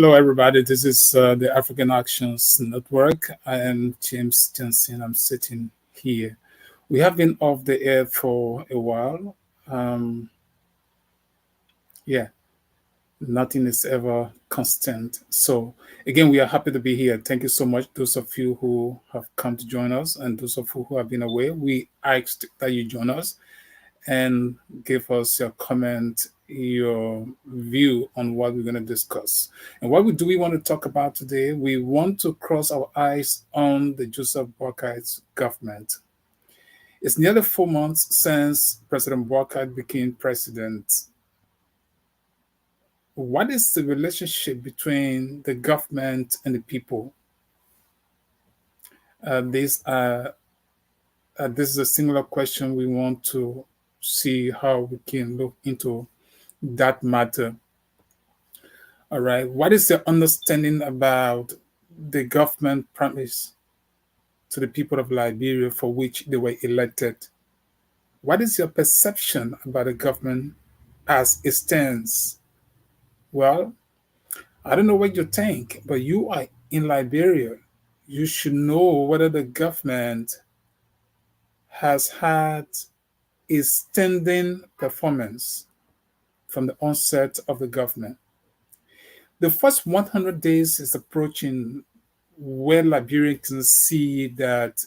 Hello, everybody. This is the African Actions Network. I am James Jensen. I'm sitting here. We have been off the air for a while. Um, yeah, nothing is ever constant. So, again, we are happy to be here. Thank you so much, those of you who have come to join us, and those of you who have been away. We asked that you join us and give us your comment, your view on what we're going to discuss. And what do we want to talk about today? We want to cross our eyes on the Joseph Boakai's government. It's nearly 4 months since President Boakai became president. What is the relationship between the government and the people? This is a singular question. We want to see how we can look into that matter. All right. What is your understanding about the government promise to the people of Liberia for which they were elected? What is your perception about the government as it stands? Well, I don't know what you think, but you are in Liberia. You should know whether the government has had a standing performance from the onset of the government. The first 100 days is approaching where Liberians can see that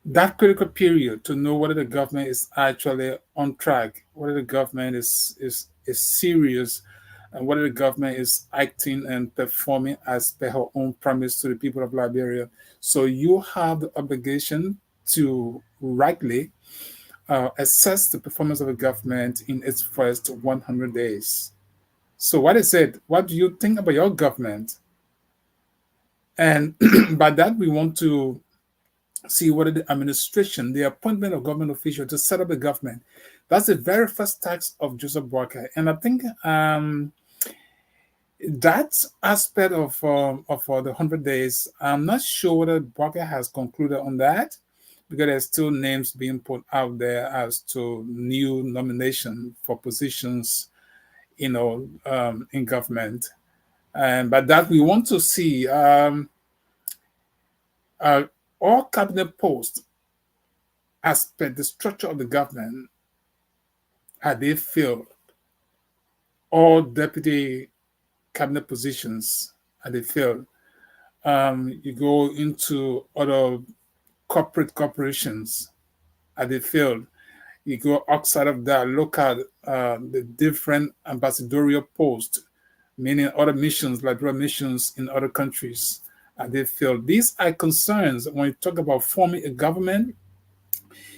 that critical period to know whether the government is actually on track, whether the government is serious, and whether the government is acting and performing as per her own promise to the people of Liberia. So you have the obligation to rightly assess the performance of the government in its first 100 days. So what is it? What do you think about your government? And by that, we want to see whether the administration, the appointment of government officials to set up a government, that's the very first task of Joseph Boakai. And I think that aspect of the 100 days, I'm not sure whether Boakai has concluded on that, because there's still names being put out there as to new nomination for positions, in government. And by that, we want to see all cabinet posts as per the structure of the government, are they filled? All deputy cabinet positions, are they filled? You go into other corporations, are they filled? You go outside of that, look at the different ambassadorial posts, meaning other missions, Liberia missions in other countries, are they filled? These are concerns when you talk about forming a government.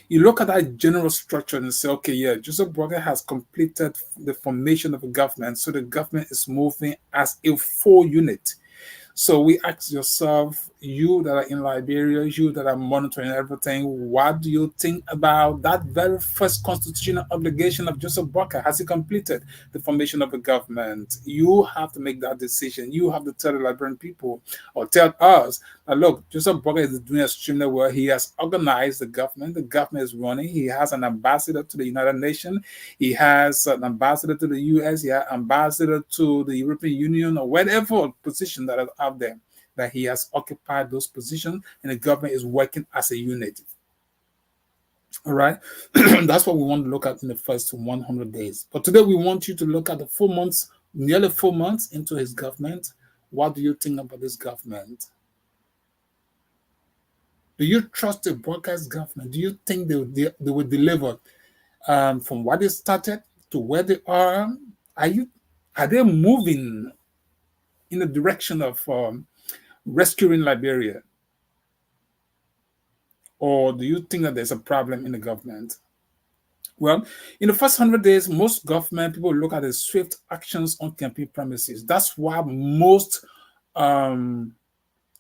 You look at that general structure and say, okay, yeah, Joseph Boakai has completed the formation of a government, so the government is moving as a full unit. So we ask yourself, you that are in Liberia, you that are monitoring everything, what do you think about that very first constitutional obligation of Joseph Boakai? Has he completed the formation of a government? You have to make that decision. You have to tell the Liberian people, or tell us, that look, Joseph Boakai is doing extremely well. He has organized the government. The government is running. He has an ambassador to the United Nations. He has an ambassador to the US. He has an ambassador to the European Union, or whatever position that is out there, that he has occupied those positions, and the government is working as a unit. All right. That's what we want to look at in the first 100 days. But today we want you to look at the 4 months, nearly 4 months into his government. What do you think about this government? Do you trust the Boakai's government? Do you think they will deliver from what they started to where they are? Are they moving in the direction of rescuing Liberia? Or do you think that there's a problem in the government? Well, in the first 100 days, most government people look at the swift actions on campaign promises. That's why most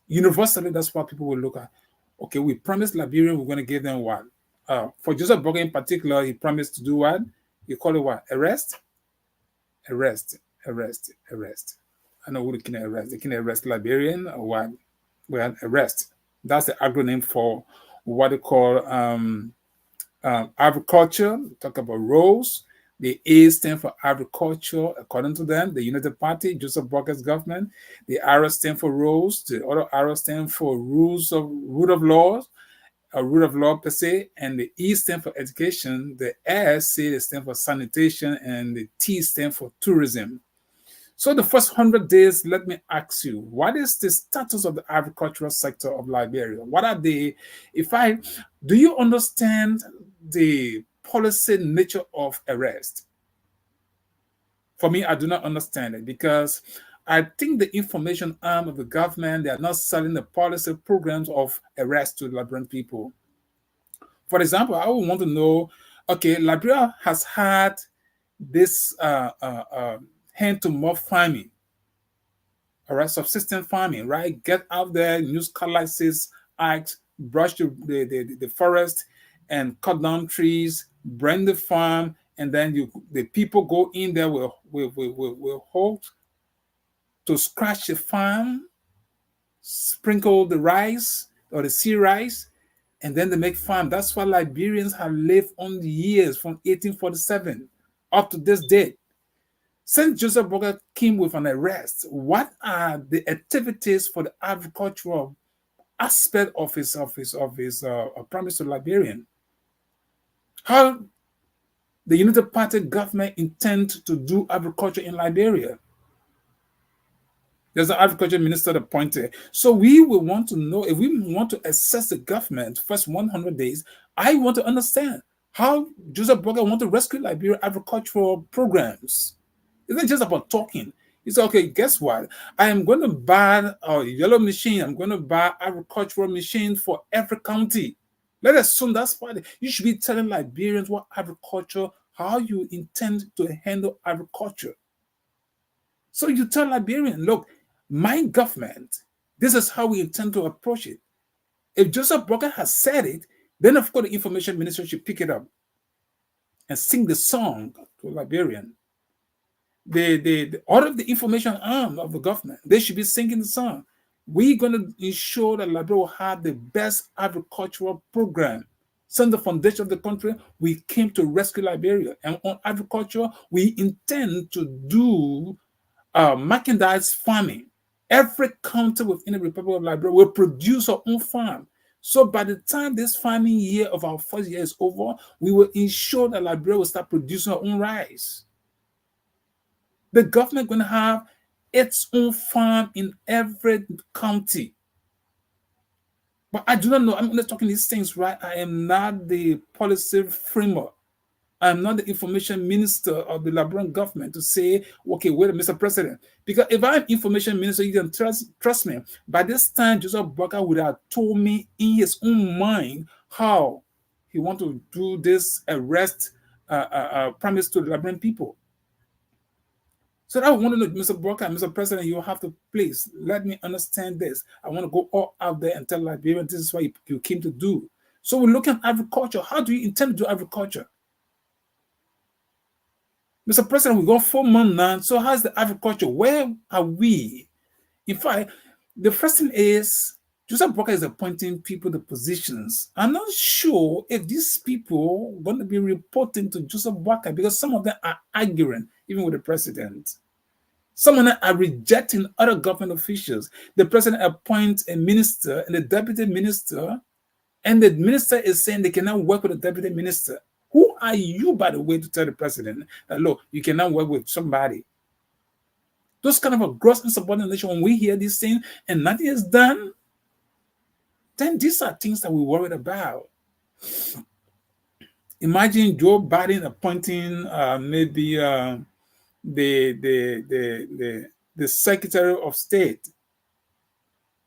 universally, that's what people will look at. Okay, we promised Liberia we're going to give them what? For Joseph Boakai in particular, he promised to do what? You call it what? Arrest? Arrest. I know who they can arrest. They can arrest Liberian or what? Well, arrest. That's the acronym for what they call agriculture. Talk about roads. The A stands for agriculture, according to them, the United Party, Joseph Boakai's government. The R stands for rules. The other R stands for rule of law, a rule of law per se. And the E stands for education. The S stands for sanitation, and the T stands for tourism. So the first 100 days, let me ask you, what is the status of the agricultural sector of Liberia? What are they, do you understand the policy nature of arrest? For me, I do not understand it because I think the information arm of the government, they are not selling the policy programs of arrest to Liberian people. For example, I would want to know, okay, Liberia has had this hand-to-mouth farming, all right, subsistence farming, right? Get out there, use cutlasses, axe, brush the forest, and cut down trees, burn the farm, and then the people go in there will hold to scratch the farm, sprinkle the rice or the sea rice, and then they make farm. That's why Liberians have lived on the years from 1847 up to this date. Since Joseph Boakai came with an arrest, what are the activities for the agricultural aspect of his promise to Liberian? How the United Party government intend to do agriculture in Liberia? There's an agriculture minister appointed. So we will want to know, if we want to assess the government first 100 days, I want to understand how Joseph Boakai want to rescue Liberia agricultural programs. It's not just about talking. He said, okay, guess what? I am going to buy a yellow machine. I'm going to buy agricultural machine for every county. Let's assume that's why you should be telling Liberians what agriculture, how you intend to handle agriculture. So you tell Liberians, look, my government, this is how we intend to approach it. If Joseph Boakai has said it, then of course the information minister should pick it up and sing the song to Liberian. All of the information arm of the government, they should be singing the song. We're going to ensure that Liberia will have the best agricultural program. Since the foundation of the country, we came to rescue Liberia. And on agriculture, we intend to do mechanized farming. Every county within the Republic of Liberia will produce our own farm. So by the time this farming year of our first year is over, we will ensure that Liberia will start producing our own rice. The government going to have its own farm in every county. But I do not know. I'm only talking these things, right? I am not the policy framework. I'm not the information minister of the Liberian government to say, okay, wait, Mr. President. Because if I'm information minister, you can trust me. By this time, Joseph Boakai would have told me in his own mind how he want to do this arrest promise to the Liberian people. So I want to know, Mr. Boakai, Mr. President, you have to please let me understand this. I want to go all out there and tell Liberians this is what you came to do. So we're looking at agriculture. How do you intend to do agriculture? Mr. President, we got 4 months now. So how's the agriculture? Where are we? In fact, the first thing is Joseph Boakai is appointing people to positions. I'm not sure if these people are going to be reporting to Joseph Boakai because some of them are arguing, even with the president. Some of them are rejecting other government officials. The president appoints a minister and a deputy minister, and the minister is saying they cannot work with the deputy minister. Who are you, by the way, to tell the president that, look, you cannot work with somebody? Those kind of a gross insubordination, when we hear these things and nothing is done, then these are things that we're worried about. Imagine Joe Biden appointing maybe the Secretary of State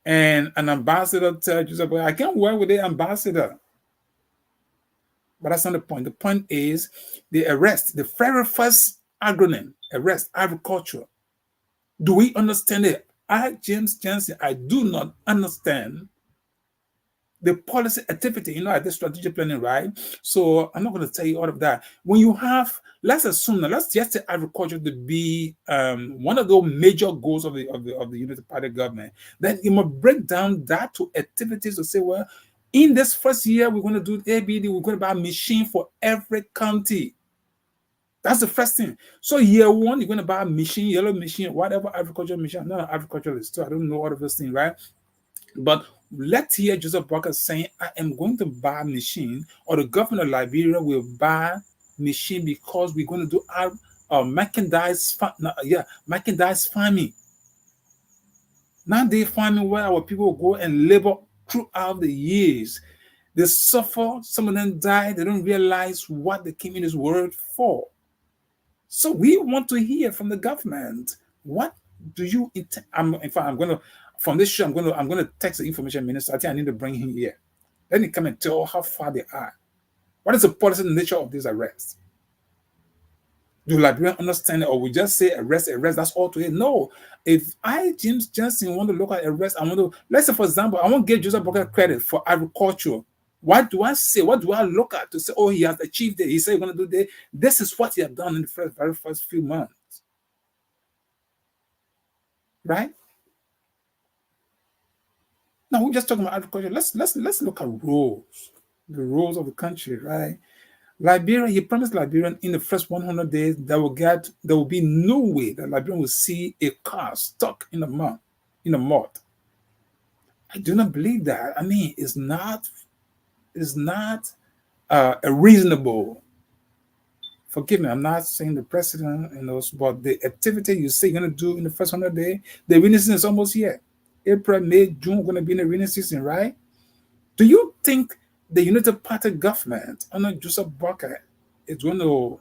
and an ambassador tells Joseph, I can't work with the ambassador. But that's not the point. The point is the arrest, the very first acronym, arrest, agriculture. Do we understand it? James Jensen, I do not understand the policy activity. I did strategic planning, right? So I'm not going to tell you all of that. When you have, let's assume that let's just say agriculture to be one of the major goals of the United Party government. Then you must break down that to activities to say, well, in this first year, we're going to do ABD, we're going to buy a machine for every county. That's the first thing. So year one, you're going to buy a machine, yellow machine, whatever agricultural machine. I'm not an agriculturalist, so I don't know all of those things, right? But let's hear Joseph Boakai saying, I am going to buy a machine, or the government of Liberia will buy machine because we're going to do our mechanized farming. Now they farming where our people go and labor throughout the years. They suffer, some of them die, they don't realize what they came in this world for. So we want to hear from the government. What do you intend? In fact, I'm gonna from this show, I'm gonna text the information minister. I think I need to bring him here. Let me come and tell how far they are. What is the policy nature of this arrest? Do Liberians understand it, or we just say arrest, that's all to it? No. If I, James Johnson, want to look at arrest, I want to, let's say, for example, I want to give Joseph Boakai credit for agriculture. What do I say? What do I look at to say, oh, he has achieved it? He said he's going to do this. This is what he has done in the very first few months. Right? Now, we're just talking about agriculture. Let's look at roles, the roles of the country, right? Liberia, he promised Liberian in the first 100 days there will be no way that Liberian will see a car stuck in the mud. I do not believe that. I mean, it's not a reasonable. Forgive me, I'm not saying the president and those, but the activity you say you're going to do in the first 100 days, the rainy season is almost here. April, May, June, going to be in the rainy season, right? Do you think the United Party government under Joseph Boakai is going to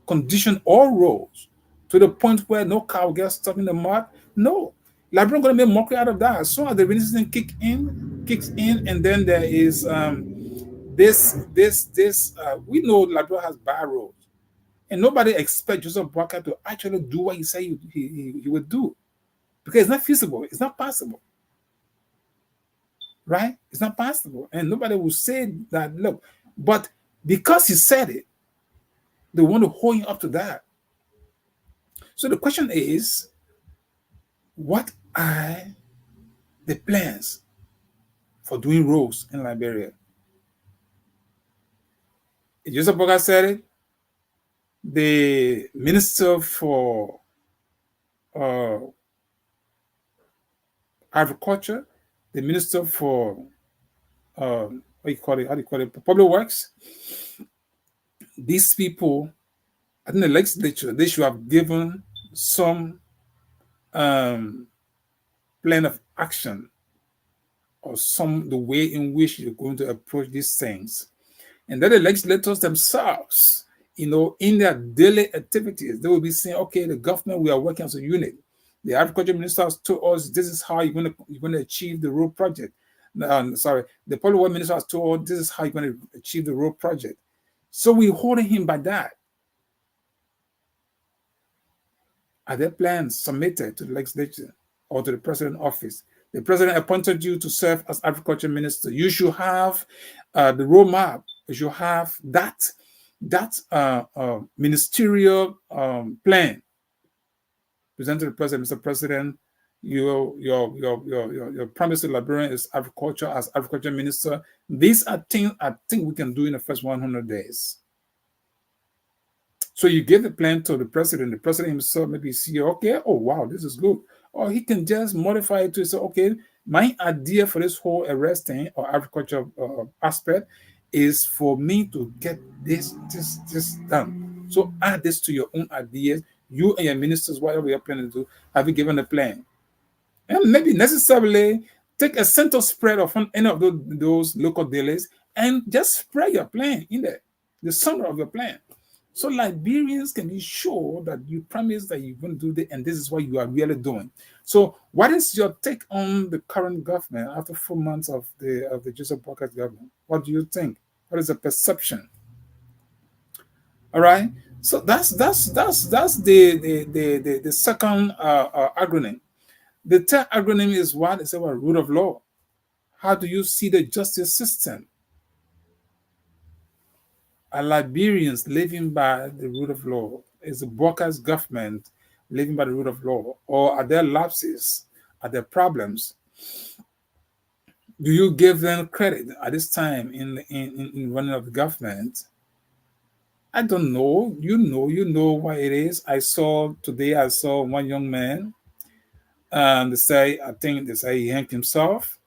condition all roads to the point where no car will get stuck in the mud? No. Liberia going to make mockery out of that. As soon as the rainy season kicks in, and then there is we know Liberia has bad roads, and nobody expects Joseph Boakai to actually do what he said he would do, because it's not feasible, it's not possible. Right? It's not possible. And nobody will say that, look, but because he said it, they want to hold you up to that. So the question is, what are the plans for doing roads in Liberia? Joseph Boakai said it. The Minister for Agriculture, the Minister for how do you call it? Public Works. These people, I think the legislature, they should have given some plan of action, or the way in which you're going to approach these things. And then the legislators themselves, in their daily activities, they will be saying, okay, the government, we are working as a unit. The agriculture minister has told us this is how you're going to achieve the road project. The public works minister has told us this is how you're going to achieve the road project. So we're holding him by that. Are there plans submitted to the legislature or to the president's office? The president appointed you to serve as agriculture minister. You should have the roadmap. You should have that ministerial plan presented to the president. Mr. President, your promise to Liberian is agriculture as agriculture minister. These are things I think we can do in the first 100 days. So you give the plan to the president himself, maybe see, okay, oh wow, this is good. Or he can just modify it to say, okay, my idea for this whole arrest thing or agriculture aspect is for me to get this done. So add this to your own ideas. You and your ministers, whatever you're planning to do, have you given a plan? And maybe necessarily take a center spread of any of those local dailies and just spread your plan in there, the center of your plan. So Liberians can be sure that you promise that you're going to do this, and this is what you are really doing. So what is your take on the current government after 4 months of the Joseph Boakai government? What do you think? What is the perception? All right. So that's the second acronym. The third acronym is what? It's about rule of law. How do you see the justice system? Are Liberians living by the rule of law? Is the Boakai's government living by the rule of law? Or are there lapses? Are there problems? Do you give them credit at this time in running of the government? I don't know. You know what it is. I saw one young man, and I think they say he hanged himself.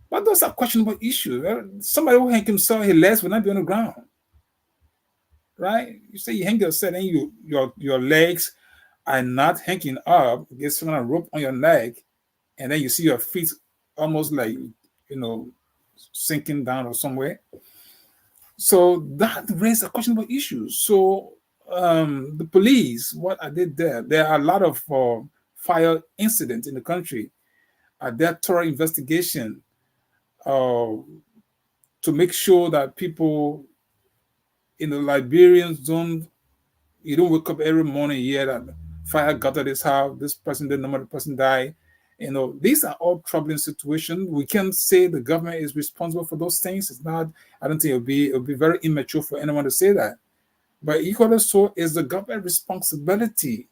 But those are questionable issues. Somebody who hanged himself, his legs will not be on the ground, right? You say you hang yourself, and your legs are not hanging up. Get some kind of rope on your leg, and then you see your feet almost like sinking down or somewhere. So that raised a questionable issue. So the police, what are they there? There are a lot of fire incidents in the country. Are there thorough investigation uh, to make sure that people in the Liberians don't, you don't wake up every morning here that fire got at this house, this person did, another person died. These are all troubling situations. We can't say the government is responsible for those things. It's not. I don't think it'll be very immature for anyone to say that. But equally so is the government responsibility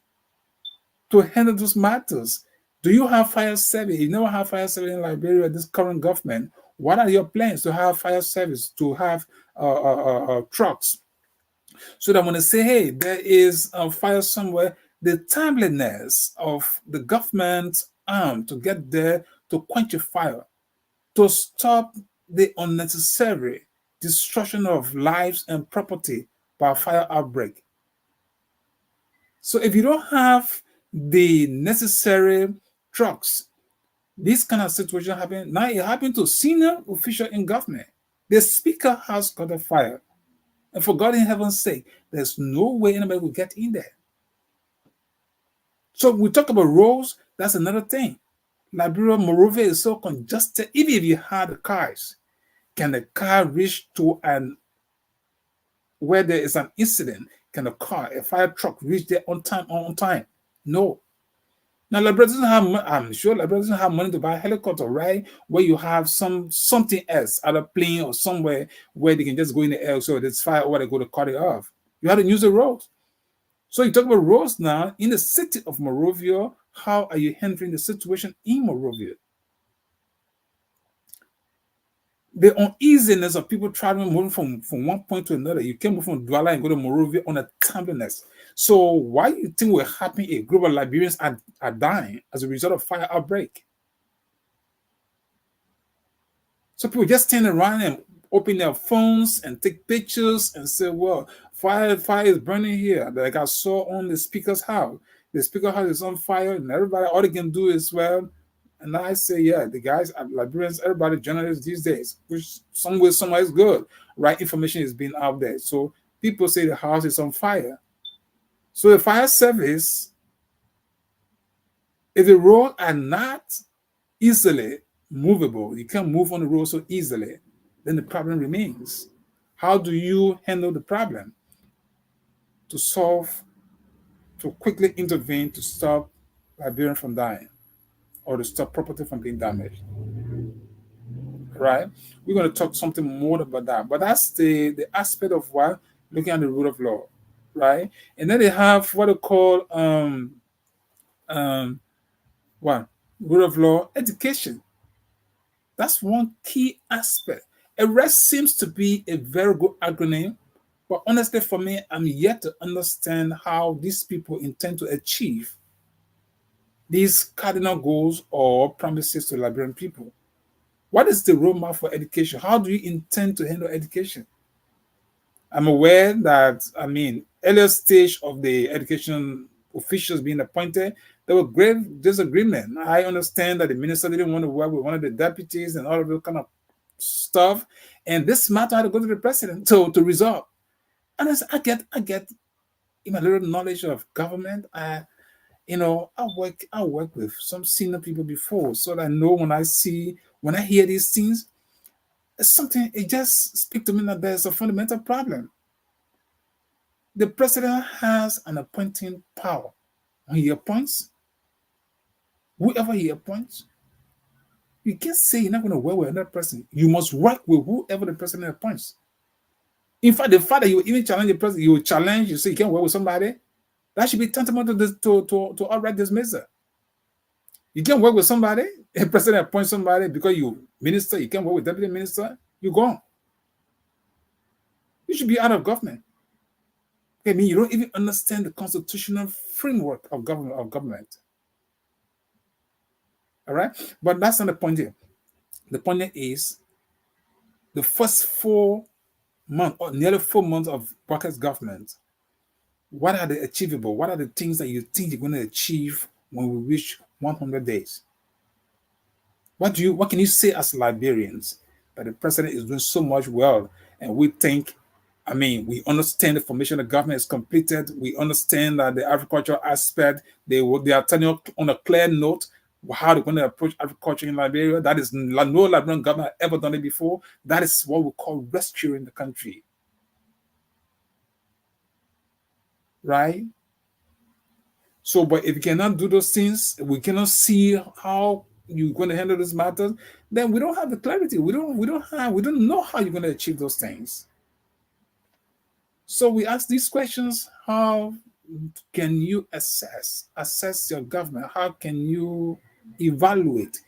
to handle those matters. Do you have fire service? You never have fire service in Liberia, this current government. What are your plans to have fire service, to have trucks? So that when they say, hey, there is a fire somewhere, the timeliness of the government's arm to get there to quench a fire, to stop the unnecessary destruction of lives and property by a fire outbreak. So if you don't have the necessary trucks, this kind of situation happen. Now it happened to senior official in government. The speaker has got a fire. And for God in heaven's sake, there's no way anybody will get in there. So we talk about roads, that's another thing. Liberia, Monrovia is so congested. Even if you had cars, can the car reach to an where there is an incident? Can a fire truck reach there on time? On time? No. Now, Liberia doesn't have. I'm sure Liberia doesn't have money to buy a helicopter, right? Where you have something else, either plane or somewhere where they can just go in the air. So there's fire, or they go to cut it off. You have to use the roads. So you talk about roads now in the city of Monrovia. How are you handling the situation in Monrovia? The uneasiness of people traveling, moving from one point to another. You can't move from Douala and go to Monrovia on a timeliness. So why do you think we're having a group of Liberians are dying as a result of fire outbreak? So people just stand around and open their phones and take pictures and say, well, fire is burning here. Like I saw on the speaker's house. The speaker house is on fire, and everybody, all they can do is, well, and I say, yeah, the guys, Liberians, everybody, journalists these days, which some way, somewhere is good. Right information is being out there. So people say the house is on fire. So the fire service, if the roads are not easily movable, you can't move on the road so easily, then the problem remains. How do you handle the problem? To solve, to quickly intervene to stop Liberian from dying or to stop property from being damaged. Right? We're going to talk something more about that. But that's the aspect of what looking at the rule of law. Right? And then they have what they call um what rule of law education. That's one key aspect. Arrest seems to be a very good acronym, but honestly, for me, I'm yet to understand how these people intend to achieve these cardinal goals or promises to Liberian people. What is the roadmap for education? How do you intend to handle education? I'm aware that, earlier stage of the education officials being appointed, there were great disagreement. I understand that the minister didn't want to work with one of the deputies and all of that kind of stuff. And this matter had to go to the president to resolve. And as I get in my little knowledge of government, I work with some senior people before, so that I know when I hear these things, it's something it just speaks to me that there's a fundamental problem. The president has an appointing power. When he appoints, whoever he appoints, you can't say you're not going to work with another person. You must work with whoever the president appoints. In fact, the fact that you even challenge the president, you challenge, you say you can't work with somebody, that should be tantamount to this, to outright dismissal. You can't work with somebody, a president appoints somebody because you can't work with deputy minister, you're gone. You should be out of government. I mean, you don't even understand the constitutional framework of government. All right, but that's not the point here. The point here is the first 4 months or nearly 4 months of Bokai's government. What are the achievable? What are the things that you think you're going to achieve when we reach 100 days? What can you say as Liberians that the president is doing so much well, and we think, I mean, we understand the formation of government is completed. We understand that the agricultural aspect, they are telling you on a clear note how they're going to approach agriculture in Liberia. That is no Liberian government ever done it before. That is what we call rescuing the country, right? So, but if you cannot do those things, we cannot see how you're going to handle these matters, then we don't have the clarity. We don't know how you're going to achieve those things. So we ask these questions: how can you assess your government? How can you evaluate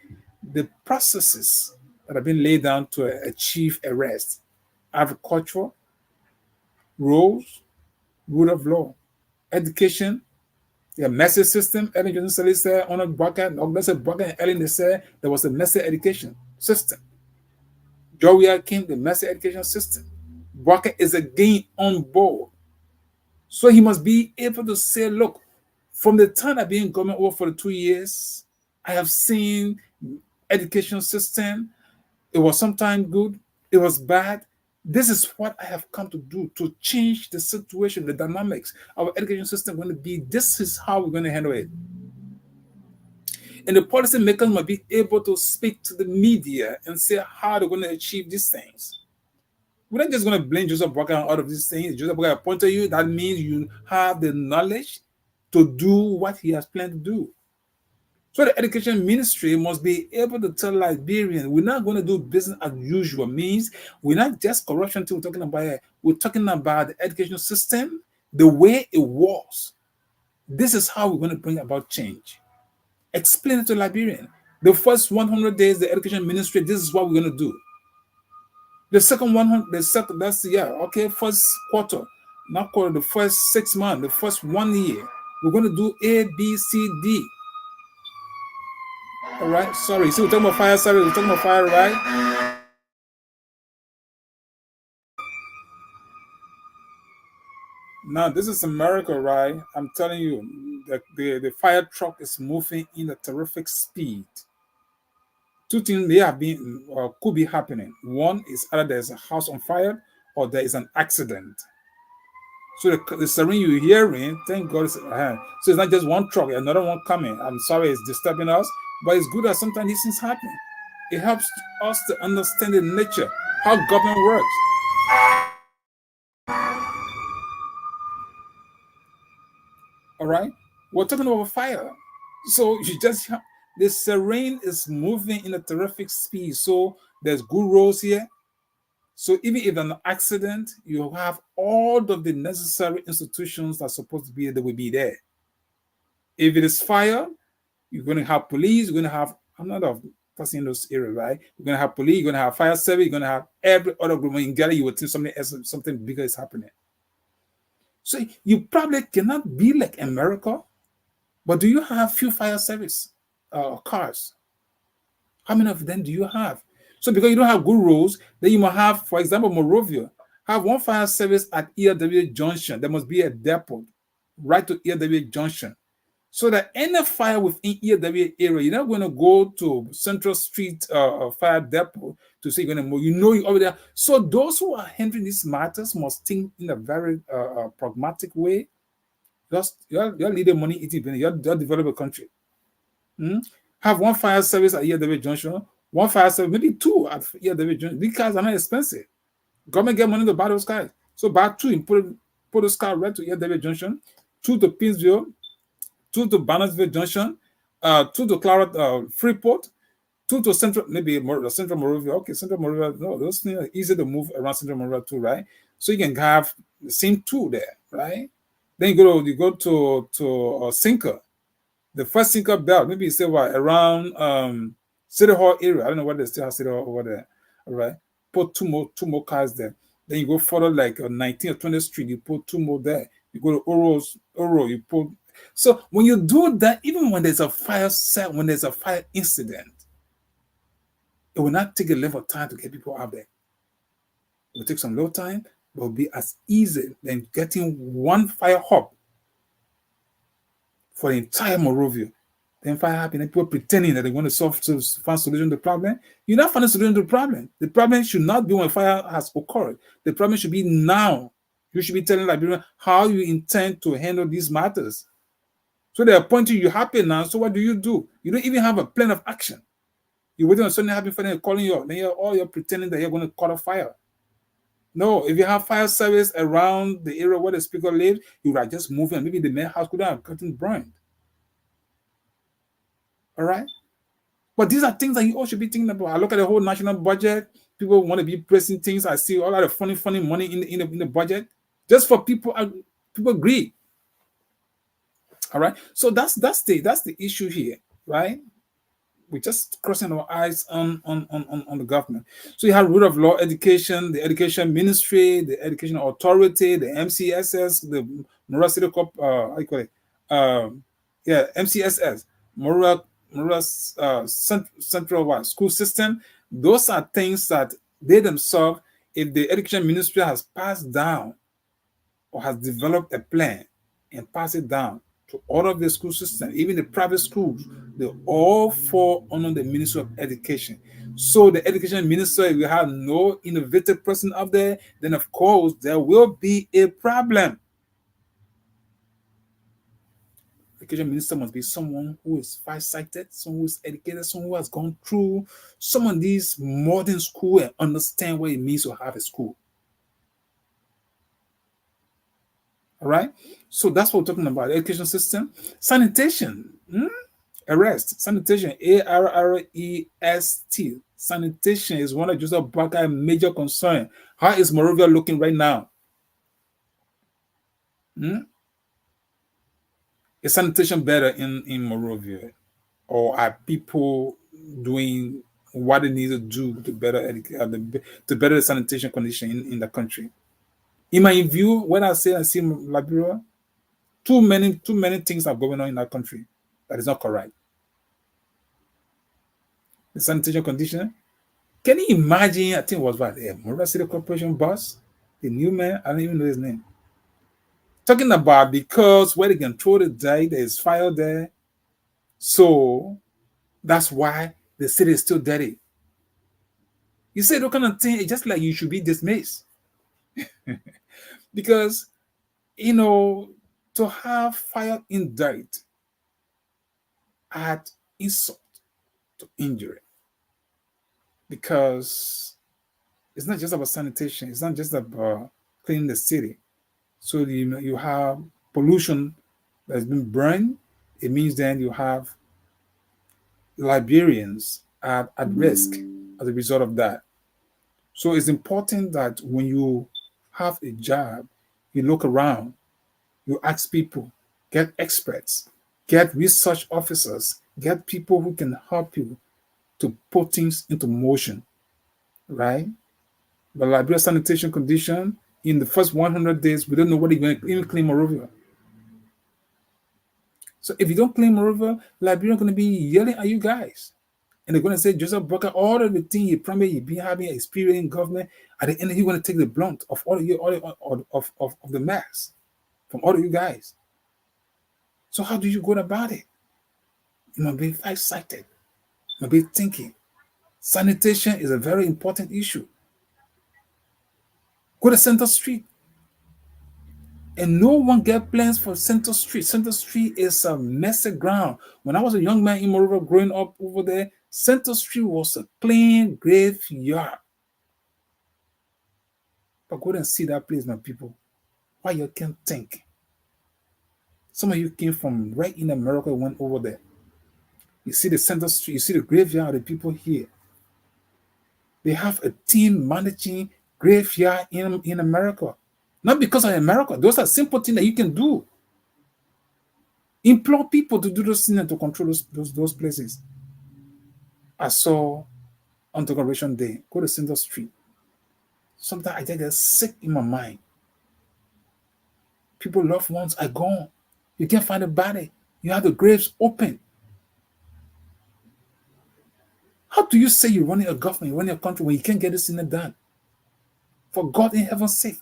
the processes that have been laid down to achieve a rest? Agriculture, rules, rule of law, education, the message system. Ellen Johnson said on a Boakai, let's say Boakai and Ellen, they said there was a message education system. Joria came the message education system. Boakai is again on board. So he must be able to say, look, from the time I've been in government over for the 2 years, I have seen education system. It was sometimes good, it was bad. This is what I have come to do to change the situation, the dynamics. Our education system going to be, this is how we're going to handle it. And the policymakers must be able to speak to the media and say how they're going to achieve these things. We're not just going to blame Joseph Boakai on all of these things. Joseph Boakai appointed you. That means you have the knowledge to do what he has planned to do. So the education ministry must be able to tell Liberians, we're not going to do business as usual. Means we're not just corruption we're talking about. We're talking about the education system, the way it was. This is how we're going to bring about change. Explain it to Liberians. The first 100 days, the education ministry, this is what we're going to do. The second 100, that's okay, first quarter, not quarter, the first 6 months, the first 1 year, we're going to do A, B, C, D. All right, sorry. See, we're talking about fire service, we're talking about fire, right? Now, this is America, right? I'm telling you, the fire truck is moving in a terrific speed. Two things may have been could be happening. One is either there's a house on fire or there is an accident. So the siren you're hearing, thank God, so it's not just one truck, another one coming. I'm sorry, it's disturbing us, but it's good that sometimes these things happen. It helps us to understand the nature, how government works. All right, we're talking about fire, so the siren is moving in a terrific speed. So there's good roads here. So even if an accident, you have all of the necessary institutions that are supposed to be there, that will be there. If it is fire, you're going to have police, you're going to have another person in those areas, right? You're going to have police, you're going to have fire service, you're going to have every other group. When you get it, you would think something bigger is happening. So you probably cannot be like America, but do you have few fire service cars? How many of them do you have? So because you don't have good roads, then you might have, for example, Morovia, have one fire service at ELW Junction. There must be a depot right to ELW Junction. So that any fire within ELW area, you're not going to go to Central Street Fire Depot to say you're going to move. You know you're over there. So those who are handling these matters must think in a very pragmatic way. Just you're leading money eating, you're develop a country. Have one fire service at ELW Junction, one fire service, maybe two at ELW Junction. These cars are not expensive. Government get money to buy those cars. So buy two and put those cars right to ELW Junction, two to Pinsville, two to Barnesville Junction, two to Clara Freeport, two to Central, maybe Central Morovia. Okay, Central Morovia, no, those things are easy to move around Central Morovia too, right? So you can have the same two there, right? Then you go to Sinker. The first Sinker belt, maybe you say what, around City Hall area. I don't know what they still have City Hall over there. All right. Put two more cars there. Then you go further like 19th or 20th Street, you put two more there. You go to Oro, you put. So when you do that, even when there's a fire set, when there's a fire incident, it will not take a lot of time to get people out there. It will take some little time, but it will be as easy than getting one fire hub for the entire Morovia. Then fire happened, and people pretending that they want to find solution to the problem. You're not finding solution to the problem. The problem should not be when fire has occurred. The problem should be now. You should be telling Liberians how you intend to handle these matters. So they're appointing you happy now. So what do? You don't even have a plan of action. You're waiting on something to happen for them calling you. Then you're pretending that you're going to call a fire. No, if you have fire service around the area where the speaker lives, you are just moving. Maybe the main house could have gotten burned. All right? But these are things that you all should be thinking about. I look at the whole national budget. People want to be pressing things. I see all of the funny money in the budget. Just for people greed. All right. So that's the issue here, right? We're just crossing our eyes on the government. So you have rule of law education, the education ministry, the education authority, the MCSS, the Mora City Corp, how you call it? MCSS, Mora Central School System. Those are things that they themselves, if the education ministry has passed down or has developed a plan and passed it down to all of the school systems, even the private schools, they all fall under the Ministry of Education. So the education minister, if you have no innovative person up there, then of course there will be a problem. Education minister must be someone who is far-sighted, someone who is educated, someone who has gone through some of these modern school and understand what it means to have a school. All right. So that's what we're talking about. Education system, sanitation, arrest, sanitation, ARREST. Sanitation is one of Joseph Boakai's major concern. How is Morovia looking right now? Is sanitation better in Morovia, or are people doing what they need to do to better the sanitation condition in the country? In my view, when I see Liberia, too many things are going on in that country that is not correct. The sanitation condition. Can you imagine? I think it was what Morovia City Corporation boss, the new man. I don't even know his name. Talking about because where they can throw the dye, there is fire there, so that's why the city is still dirty. You say that kind of thing, it's just like you should be dismissed. Because, to have fire in dirt add insult to injury. Because it's not just about sanitation, it's not just about cleaning the city. So you have pollution that's been burned. It means then you have Liberians at risk as a result of that. So it's important that when you have a job, you look around, you ask people, get experts, get research officers, get people who can help you to put things into motion, right? The Liberia sanitation condition, in the first 100 days, we don't know what you're going to even clean Morovia. So if you don't clean Morovia, Liberia is going to be yelling at you guys. And they're going to say, Joseph Boakai, all of the things you promised you've been having experience in government, at the end, you're going to take the blunt of all of you, of the mess from all of you guys. So how do you go about it? You must be farsighted. You must be thinking. Sanitation is a very important issue. Go to Center Street. And no one get plans for Center Street. Center Street is a messy ground. When I was a young man in Morovia growing up over there, Center Street was a clean graveyard. But go and see that place, my people. Why you can't think? Some of you came from right in America and went over there. You see the Center Street, you see the graveyard, the people here. They have a team managing graveyard in America. Not because of America. Those are simple things that you can do. Implore people to do those things and to control those places. I saw on Decoration Day, go to Center Street. Sometimes I just get sick in my mind. People, loved ones are gone. You can't find a body. You have the graves open. How do you say you're running a government, you're running a country when you can't get this thing done? For God in heaven's sake.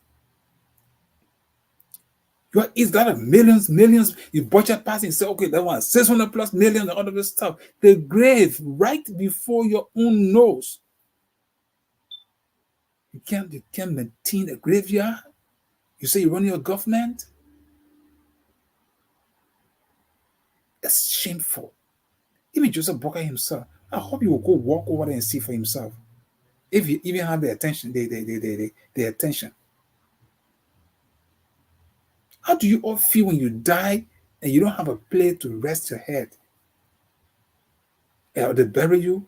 It's got a millions. You budget past and say, okay, that one 600 plus million and all of this stuff. The grave right before your own nose. You can't maintain a graveyard. You say you're running a government. That's shameful. Even Joseph Boakai himself, I hope he will go walk over there and see for himself. If you even have the attention, the attention. How do you all feel when you die and you don't have a place to rest your head? Or they bury you,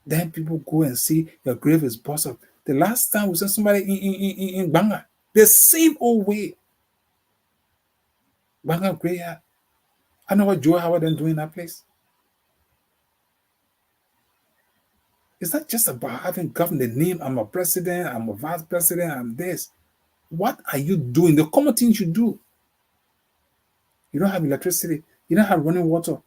then people go and see your grave is bust up. The last time we saw somebody in Banga, the same old way. Banga graveyard. I know what Joe Howard then doing in that place. It's not just about having government the name. I'm a president, I'm a vice president, I'm this. What are you doing? The common things you do. You don't have electricity, you don't have running water.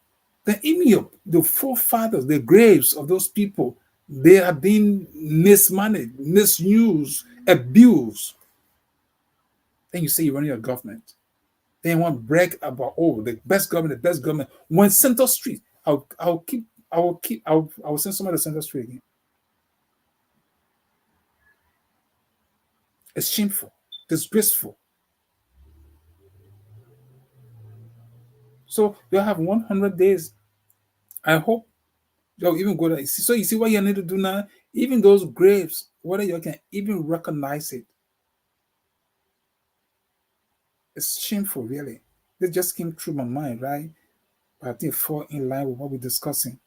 Then even the forefathers, the graves of those people, they are being mismanaged, misused, abused. Then you say you're running a government. Then you want to brag about the best government. When Center Street, I'll send somebody to Center Street again. It's shameful, disgraceful. So you'll have 100 days. I hope you'll even go there. So you see what you need to do now? Even those graves, whether you can even recognize it. It's shameful, really. This just came through my mind, right? But I think it fall in line with what we're discussing.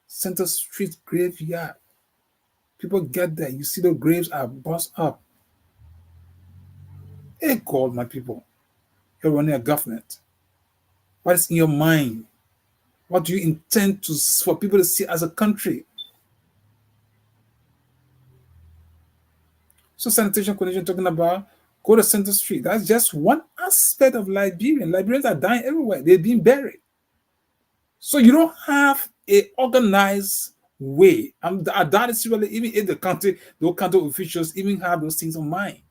Center Street graveyard. People get there. You see the graves are bust up. Hey God, my people. You're running a government. What is in your mind? What do you intend for people to see as a country? So sanitation condition talking about, go to Center Street. That's just one aspect of Liberia. Liberians are dying everywhere. They're being buried. So you don't have a organized way. That is really, even if those county officials even have those things in mind.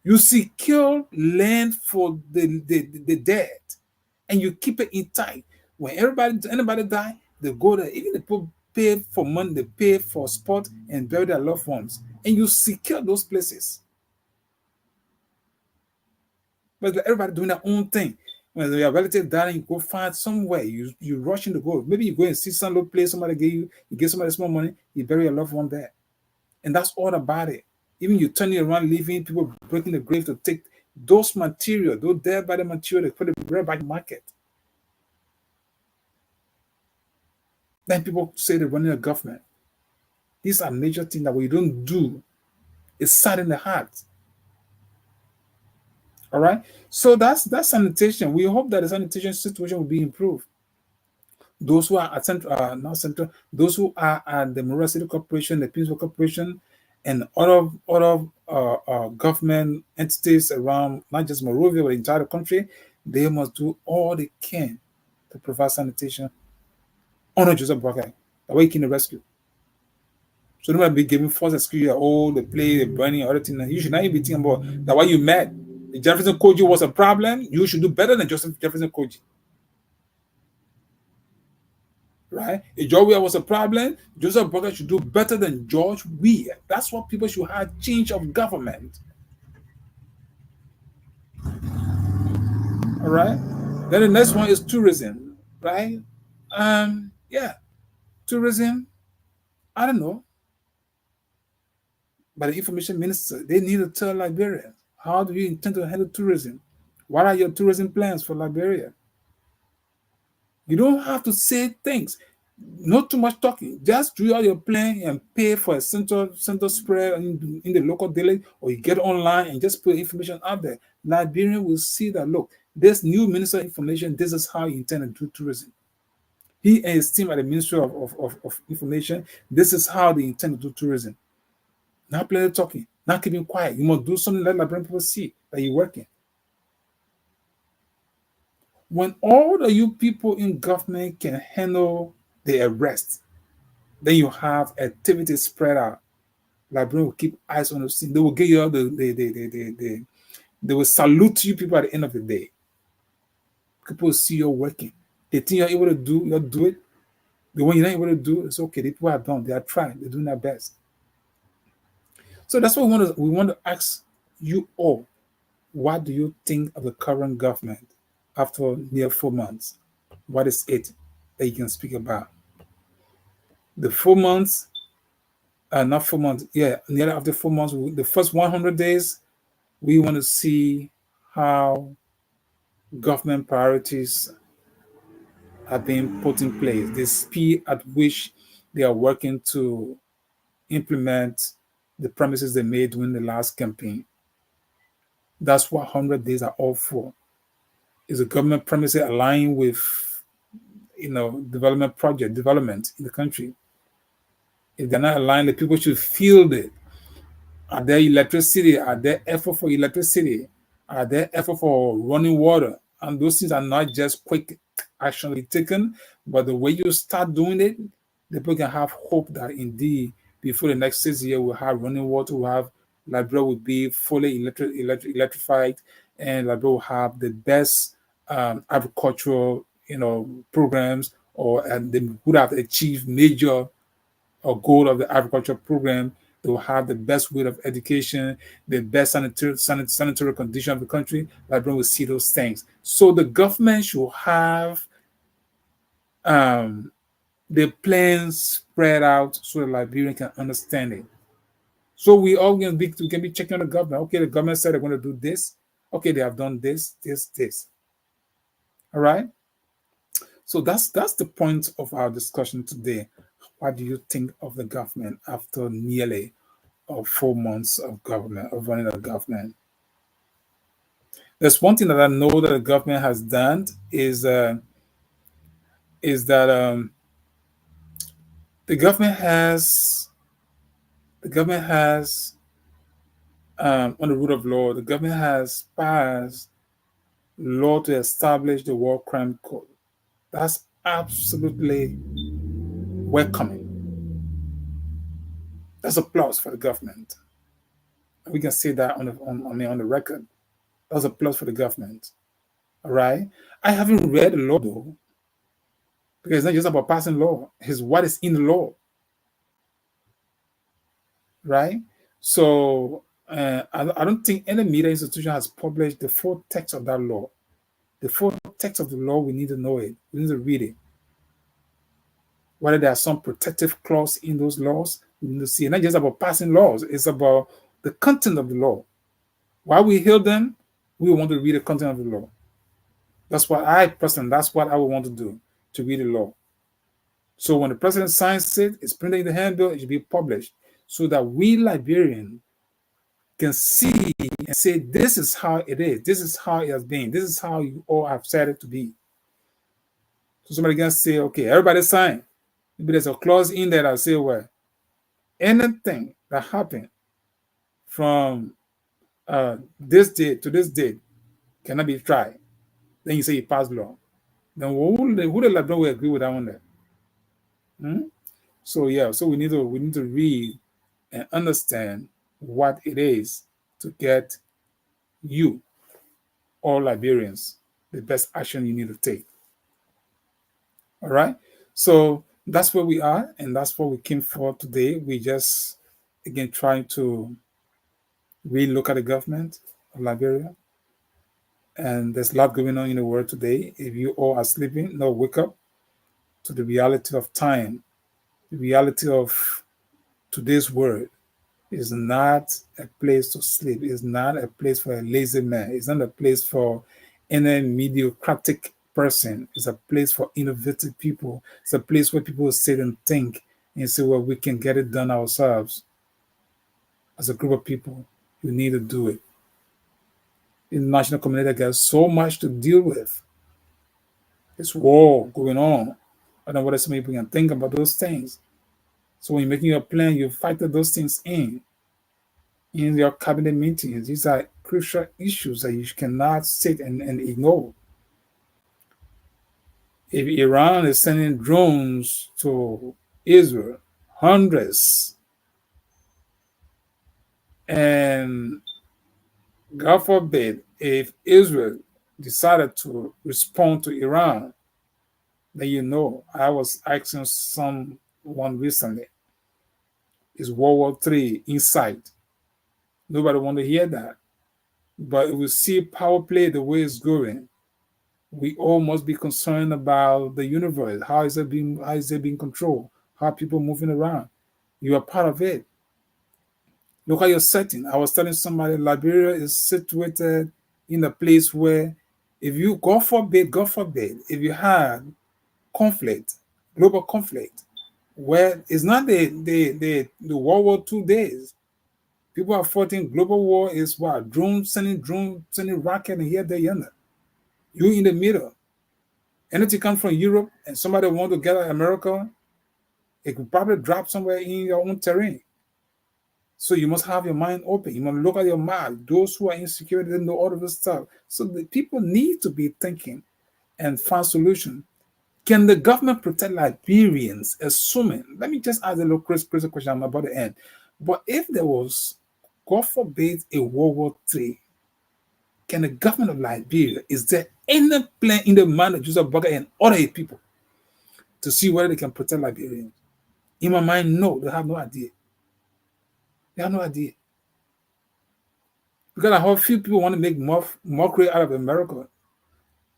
You secure land for the dead, and you keep it intact. When anybody die, they go there. Even the people pay for money, they pay for sport and bury their loved ones, and you secure those places. But everybody doing their own thing. When your relative died, you go find somewhere. You rush in to go. Maybe you go and see some little place somebody you give somebody small money, you bury your loved one there. And that's all about it. Even you turning around, leaving people breaking the grave to take those material, those dead body material, they put it right back in the market. Then people say they're running a government. These are major things that we don't do. It's sad in the heart. All right. So that's sanitation. We hope that the sanitation situation will be improved. Those who are at not central, those who are at the Monrovia City Corporation, the Peaceful Corporation, and other government entities around not just Monrovia but the entire country, they must do all they can to provide sanitation. Honor Joseph Boakai, the way he can rescue. So don't be giving false excuse. The play, the burning, other things. You should not even be thinking about that. Why you mad? If Jefferson Koji was a problem, you should do better than Jefferson Koji. Right? If George Weah was a problem, Joseph Boakai should do better than George Weah. That's what people should have, change of government. All right. Then the next one is tourism, right? Yeah, tourism. I don't know, but the information minister, they need to tell Liberia, how do you intend to handle tourism? What are your tourism plans for Liberia? You don't have to say things. Not too much talking. Just do all your plan and pay for a center spread in the local daily, or you get online and just put information out there. Liberian will see that, look, this new minister of information, this is how you intend to do tourism. He and his team at the Ministry of Information, this is how they intend to do tourism. Not plenty talking, not keeping quiet. You must do something that Liberian people see that you're working. When all of you people in government can handle the arrest, then you have activities spread out. Librarian will keep eyes on the scene. They will give you all they will salute you people at the end of the day. People see you working. They think you're able to do, you'll do it. The one you're not able to do, it's okay. The people are done. They are trying. They're doing their best. So that's what we want to ask you all. What do you think of the current government after near 4 months? What is it that you can speak about? The 4 months, not 4 months, yeah, nearly after 4 months, the first 100 days, we want to see how government priorities are being put in place, the speed at which they are working to implement the promises they made during the last campaign. That's what 100 days are all for. Is the government promises aligning with, development in the country? If they're not aligned, the people should feel it. Are there electricity? Are there effort for electricity? Are there effort for running water? And those things are not just quick action taken, but the way you start doing it, the people can have hope that indeed before the next 6 years we'll have running water, we'll have Liberia will be fully electrified, and Liberia will have the best agricultural programs, and they would have achieved major or goal of the agriculture program. They will have the best way of education, the best sanitary condition of the country. Liberia will see those things. So the government should have the plans spread out so the Liberian can understand it. So we can be checking on the government. Okay, the government said they're going to do this. Okay, they have done this. All right. So that's the point of our discussion today. What do you think of the government after nearly 4 months of running a government? There's one thing that I know that the government has done is that the government has on the root of law. The government has passed law to establish the War Crime Code. That's absolutely welcoming. That's a plus for the government. We can say that on the record. That's a plus for the government. All right. I haven't read the law though, because it's not just about passing law. It's what is in the law. Right. So I don't think any media institution has published the full text of that law. The full text of the law, we need to know it. We need to read it. Whether there are some protective clause in those laws, we need to see. It's not just about passing laws. It's about the content of the law. While we hear them, we want to read the content of the law. That's what that's what I would want to do, to read the law. So when the president signs it, it's printed in the handbill, it should be published so that we Liberians can see and say, this is how it is. This is how it has been. This is how you all have said it to be. So somebody can say, okay, everybody sign. Maybe there's a clause in there that say, well, anything that happened from this date to this date cannot be tried. Then you say you pass law. Then who the Liberian will agree with that one there? So yeah, so we need to read and understand what it is to get you, all Liberians, the best action you need to take. All right. So that's where we are, and that's what we came for today. We just again trying to relook at the government of Liberia. And there's a lot going on in the world today. If you all are sleeping, no, wake up to the reality of time. The reality of today's world is not a place to sleep. It's not a place for a lazy man. It's not a place for any mediocratic person. It's a place for innovative people. It's a place where people sit and think and say, well, we can get it done ourselves. As a group of people, you need to do it. The international community has so much to deal with. This war going on. I don't know what some people can think about those things. So when you're making your plan, you factor those things in your cabinet meetings. These are crucial issues that you cannot sit and ignore. If Iran is sending drones to Israel, hundreds, and God forbid, if Israel decided to respond to Iran, then I was asking someone recently, is World War III in sight? Nobody want to hear that. But if we see power play the way it's going, we all must be concerned about the universe. How is it being controlled? How are people moving around? You are part of it. Look at your setting. I was telling somebody Liberia is situated in a place where if you, God forbid, if you had conflict, global conflict, where it's not the World War II days. People are fighting global war is what? Drone sending rocket and here, there, yonder. You in the middle. Anything come from Europe and somebody want to get at America, it could probably drop somewhere in your own terrain. So you must have your mind open. You must look at your map. Those who are insecure, they know all of this stuff. So the people need to be thinking and find solution. Can the government protect Liberians? Assuming, let me just ask a little crazy question. I'm about to end. But if there was, God forbid, a World War III, can the government of Liberia, is there any plan in the mind of Joseph Boakai and other people to see whether they can protect Liberians? In my mind, no, they have no idea. They have no idea. Because I heard few people want to make mockery out of America.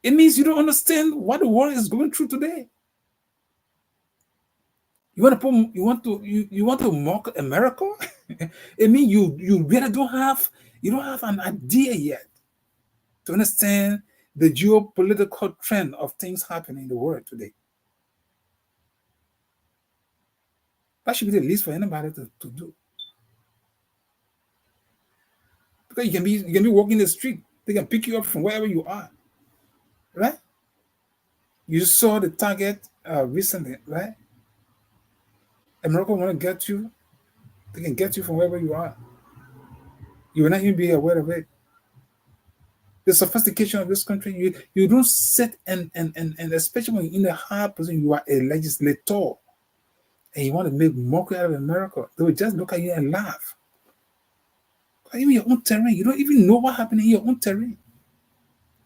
It means you don't understand what the world is going through today. You want to mock America? It means you really don't have an idea yet to understand the geopolitical trend of things happening in the world today. That should be the least for anybody to do. Because you can be walking the street, they can pick you up from wherever you are, right? You saw the target recently, right? America want to get you, they can get you from wherever you are. You will not even be aware of it. The sophistication of this country, you don't sit and especially when you're in the high position, you are a legislator and you want to make mockery out of America. They will just look at you and laugh. Even your own terrain, you don't even know what happened in your own terrain.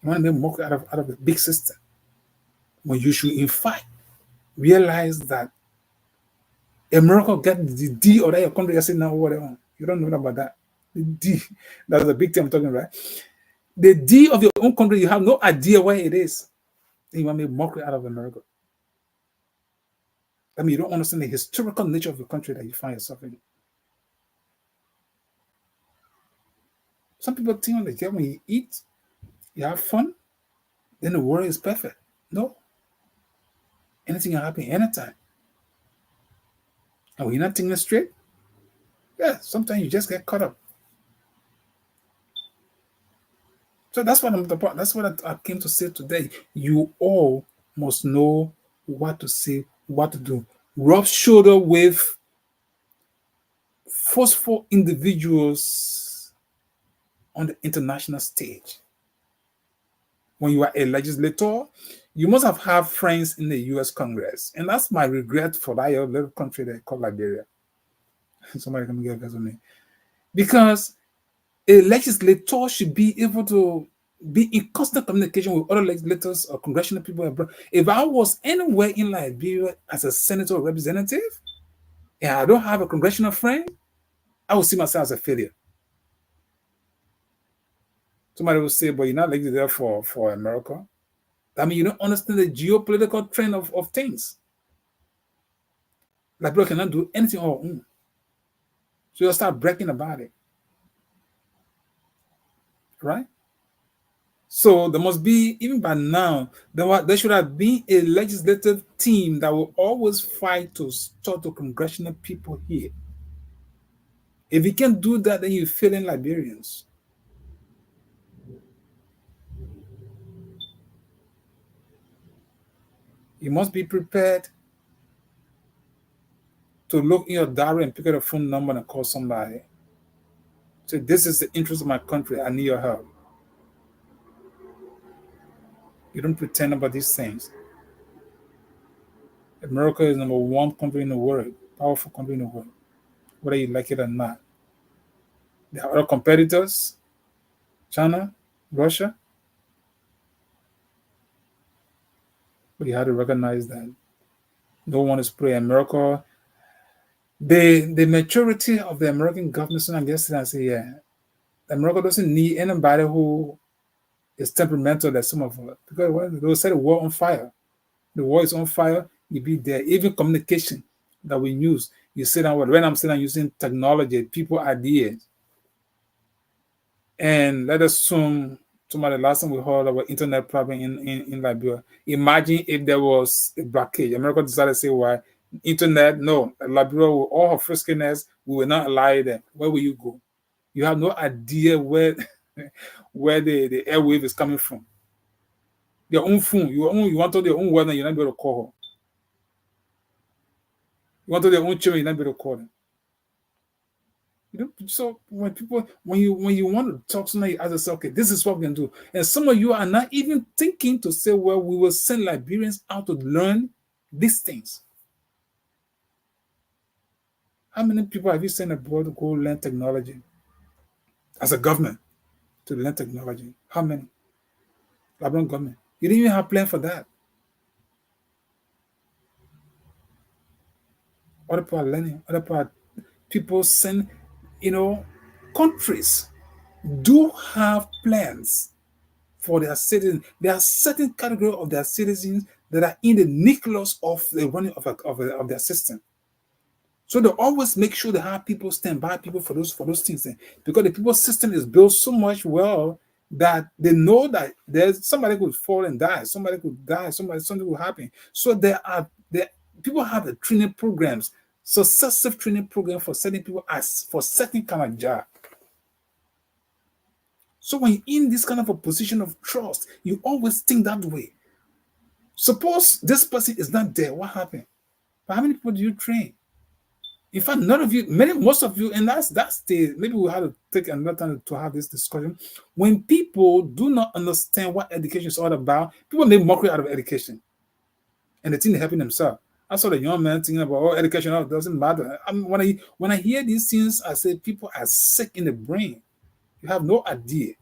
You want to make mockery out of the big system. When you should, in fact, realize that America get the D of that your country, you say now whatever. You don't know about that. The D, that's a big thing I'm talking about. The D of your own country, you have no idea where it is. And you want to make mockery out of America. I mean, you don't understand the historical nature of the country that you find yourself in. Some people think that when you eat, you have fun, then the world is perfect. No. Anything can happen anytime. And when you're not thinking straight, yeah, sometimes you just get caught up. So that's what that's what I came to say today. You all must know what to say, what to do. Rub shoulder with forceful individuals on the international stage. When you are a legislator, you must have had friends in the U.S. Congress. And that's my regret for that little country they call Liberia. Somebody can get a me. Because a legislator should be able to be in constant communication with other legislators or congressional people abroad. If I was anywhere in Liberia as a senator or representative, and I don't have a congressional friend, I would see myself as a failure. Somebody will say, but you're not legislator for America. I mean, you don't understand the geopolitical trend of things. Liberia cannot do anything on her own. So you'll start bragging about it. Right? So there must be, even by now, there should have been a legislative team that will always fight to talk to congressional people here. If you can't do that, then you're failing Liberians. You must be prepared to look in your diary and pick up a phone number and call somebody. Say, this is the interest of my country. I need your help. You don't pretend about these things. America is number one country in the world, powerful country in the world, whether you like it or not. There are other competitors, China, Russia, but you have to recognize that no one is praying. America, the maturity of the American government, so I guess I say, yeah, America doesn't need anybody who is temperamental like some of us. Because they will set the war on fire. The war is on fire, you be there. Even communication that we use, you sit down when I'm sitting down using technology, people ideas. And let us assume the last time we heard about internet problem in Liberia. Imagine if there was a blockade. America decided to say, why internet, no, Liberia with all her friskiness, we will not allow them. Where will you go? You have no idea where where the airwave is coming from. Their own phone, you want to their own weather, you're not able to call her. You want to their own children, you're not able to call them. You know, so when you want to talk to somebody, you ask yourself, okay, this is what we can do. And some of you are not even thinking to say, well, we will send Liberians out to learn these things. How many people have you sent abroad to go learn technology as a government to learn technology? How many? Liberian government. You didn't even have a plan for that. Other people are learning. People send, countries do have plans for their citizens. There are certain category of their citizens that are in the nucleus of the running of their system. So they always make sure they have people stand by people for those things. Because the people system is built so much well that they know that there's somebody could fall and die, somebody could die, something will happen. So people have the training programs, successive training program for certain people as for certain kind of job. So when you're in this kind of a position of trust, you always think that way. Suppose this person is not there, what happened? But how many people do you train? In fact, none of you, most of you, and that's maybe we have to take another time to have this discussion. When people do not understand what education is all about, people make mockery out of education, and they think they're helping themselves. I saw the young man thinking about, education doesn't matter. When I hear these things, I say people are sick in the brain. You have no idea.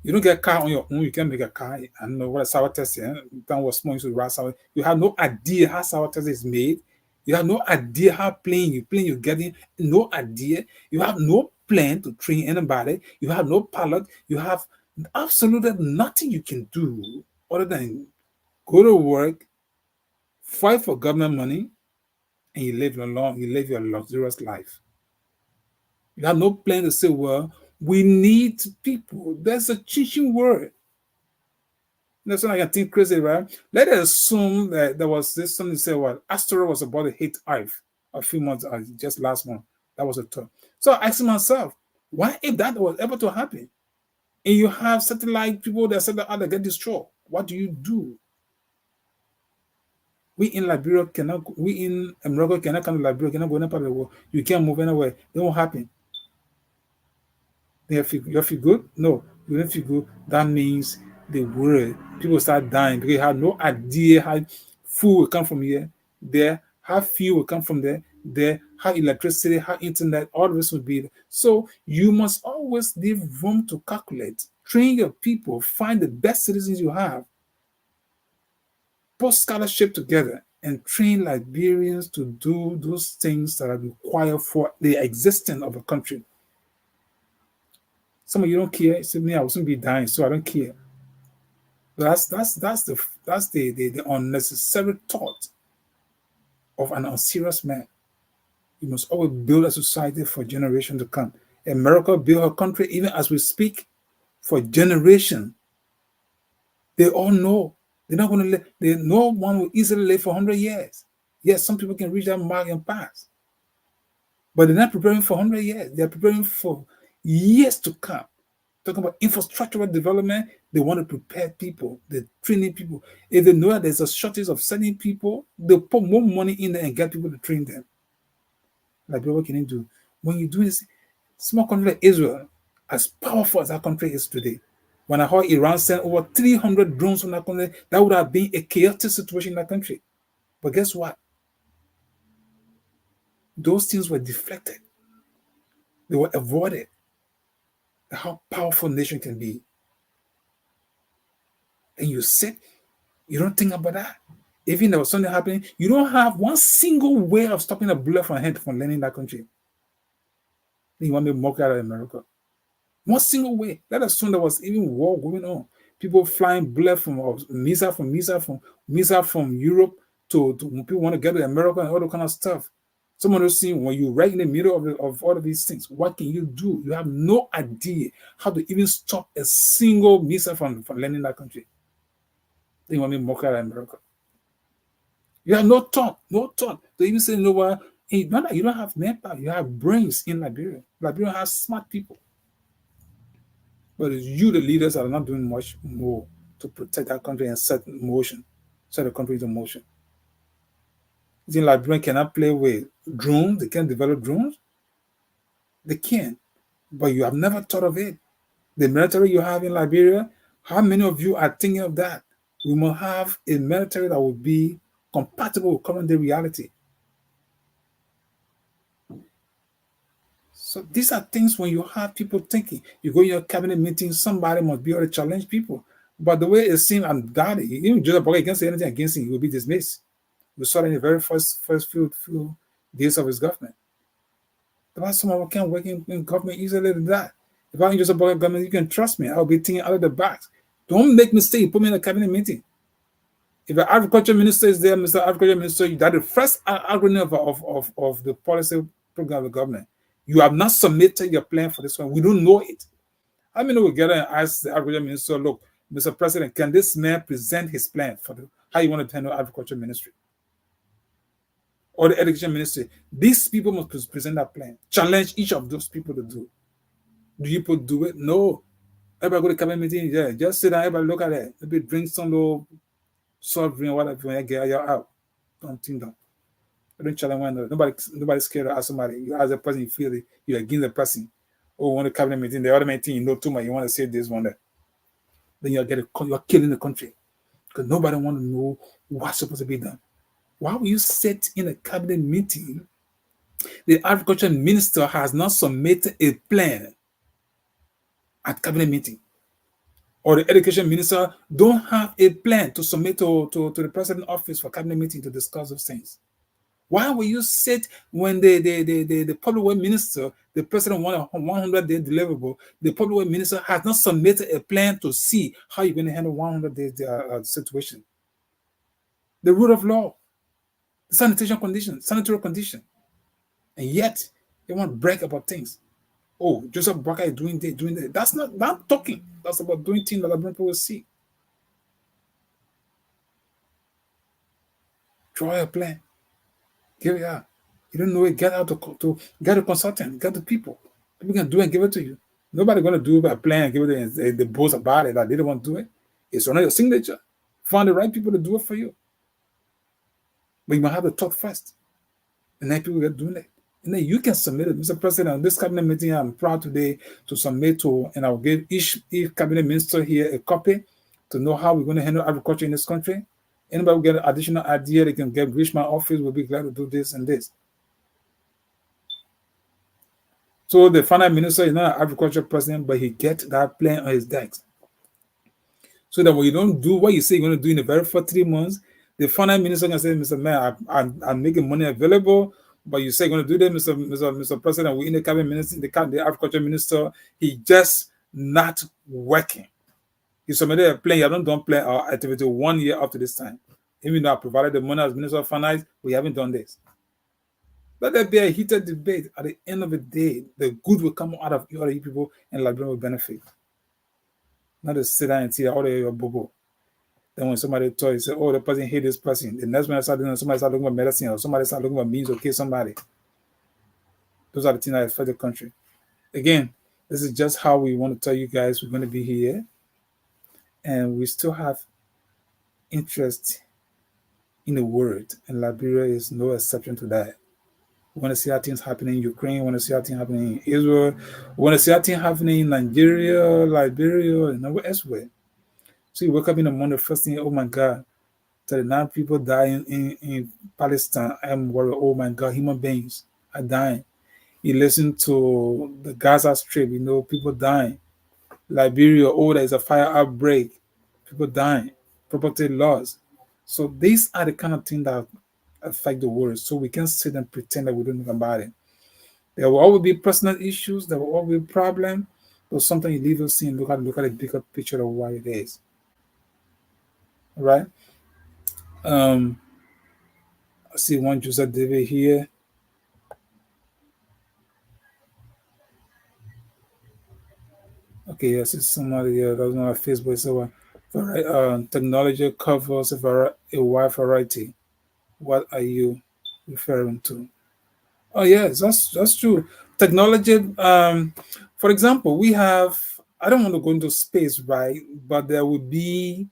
You don't get a car on your own. You can make a car. I don't know what a sour test is. That was small into raw sour. You have no idea how sour test is made. You have no idea how plane you're getting. No idea. You have no plan to train anybody. You have no pilot. You have absolutely nothing you can do other than go to work, fight for government money, and you live your luxurious life. You have no plan to say, well, we need people. There's a teaching word. That's when I can think crazy, right? Let us assume that there was this something to say, well, asteroid was about to hit Earth a few months, just last month. That was a thought. So I asked myself, why if that was ever to happen? And you have satellite people that said that get destroyed. What do you do? We in Liberia cannot, we in America cannot come to Liberia, cannot go any part of the world. You can't move anywhere. It won't happen. You feel good? No, you don't feel good. That means the world, people start dying because you have no idea how food will come from here, there, how fuel will come from there, how electricity, how internet, all this will be there. So you must always leave room to calculate. Train your people, find the best citizens you have, put scholarship together, and train Liberians to do those things that are required for the existence of a country. Some of you don't care. Say, me, I will soon be dying, so I don't care. That's the unnecessary thought of an unserious man. You must always build a society for generations to come. America built her country even as we speak for generations. They all know they're not going to live. No one will easily live for 100 years. Yes, some people can reach that mark and pass, but they're not preparing for 100 years. They're preparing for years to come. Talking about infrastructural development, they want to prepare people, they're training people. If they know that there's a shortage of sending people, they'll put more money in there and get people to train them. Like, what can you do? When you do this, small country like Israel, as powerful as that country is today, when I heard Iran sent over 300 drones from that country, that would have been a chaotic situation in that country. But guess what? Those things were deflected. They were avoided. How powerful nation can be. And you sit, you don't think about that. Even there was something happening, you don't have one single way of stopping a bullet from head from landing that country. Then you want me to mock out of America. One single way. Let us assume there was even war going on. People flying bullet from missile from Europe to people want to get to America and all that kind of stuff. Someone will see when you're right in the middle of all of these things, what can you do? You have no idea how to even stop a single missile from landing that country. Then you want me to mock out of America. You have no thought. They even say, you know what? Hey, you don't have manpower. You have brains in Liberia. Liberia has smart people. But it's you, the leaders, that are not doing much more to protect that country and set the country into motion. You think Liberians cannot play with drones? They can't develop drones? They can. But you have never thought of it. The military you have in Liberia, how many of you are thinking of that? We must have a military that will be compatible with current day reality. So these are things when you have people thinking. You go in your cabinet meeting, somebody must be able to challenge people. But the way it seems, and God, even Joseph Boakai can't say anything against him, he will be dismissed. We saw it in the very first few days of his government. There some of us can't work in government easily than that. If I'm Joseph Boakai government, you can trust me. I'll be thinking out of the box. Don't make mistake. Put me in a cabinet meeting. If the agriculture minister is there, Mr. Agriculture Minister, that the first argument of the policy program of the government. You have not submitted your plan for this one. We don't know it. How many will get and ask the agriculture minister, look, Mr. President, can this man present his plan for how you want to handle agriculture ministry? Or the education ministry? These people must present that plan. Challenge each of those people to do. Do you do it? No. Everybody go to cabinet meeting, yeah. Just sit down, everybody look at it. Maybe drink some little soft drink, whatever, and get out. Don't think that. Don't challenge one another. Nobody's scared to ask somebody. You ask the person, you feel it, you're against the person. Or one cabinet meeting, the other meeting, you know too much, you want to say this one that. Then you're killing the country. Because nobody want to know what's supposed to be done. Why will you sit in a cabinet meeting? The agriculture minister has not submitted a plan at cabinet meeting. Or the education minister don't have a plan to submit to the president's office for cabinet meeting to discuss those things. Why will you sit when the public works minister, the president want a 100-day deliverable, the public works minister has not submitted a plan to see how you're going to handle 100-day situation? The rule of law, the sanitary condition. And yet, they want to brag about things. Oh, Joseph Boakai is doing that. That's not talking. That's about doing things that people will see. Draw a plan. Give it out. You don't know it, get out to get a consultant, get the people. People can do it and give it to you. Nobody's going to do a plan and give it and they boast about it that they don't want to do it. It's on your signature. Find the right people to do it for you. But you might have to talk first. And then people get doing it. And then you can submit it. Mr. President, on this cabinet meeting, I'm proud today to submit to, and I'll give each cabinet minister here a copy to know how we're going to handle agriculture in this country. Anybody will get an additional idea, they can reach my office. We'll be glad to do this and this. So the finance minister is not an agriculture president, but he gets that plan on his desk. So that when you don't do what you say you're going to do in the very first 3 months, the finance minister can say, Mr. Man, I'm making money available, but you say you're going to do this, Mr. President. We're in the cabinet minister, the agriculture minister, he just not working. He submitted a plan. You haven't done plan or activity 1 year up to this time. Even though I provided the money as Minister of Finance, we haven't done this. Let there be a heated debate. At the end of the day, the good will come out of you other people and Liberia will benefit. Not to sit down and see all your bobo. Then when somebody told you, say, oh, the person hate this person. The next one somebody start looking for medicine or somebody start looking for means to kill somebody. Those are the things that affect the country. Again, this is just how we want to tell you guys we're going to be here. And we still have interest in the word. And Liberia is no exception to that. We want to see how things happening in Ukraine. We want to see how things happening in Israel. We want to see how things happening in Nigeria, Liberia, and elsewhere. So you wake up in the morning, the first thing, oh my God, 39 people dying in Palestine. I'm worried. Oh my God, human beings are dying. You listen to the Gaza Strip, people dying. Liberia, oh, there's a fire outbreak, people dying, property loss. So these are the kind of things that affect the world. So we can't sit and pretend that we don't know about it. There will always be personal issues, there will always be problems, but sometimes you leave us and look at the bigger picture of what it is. Right? I see one Joseph David here. Okay, I see somebody here. That's not on Facebook. So, technology covers a wide variety. What are you referring to? Oh yes, that's true. Technology. For example, we have. I don't want to go into space, right? But there would be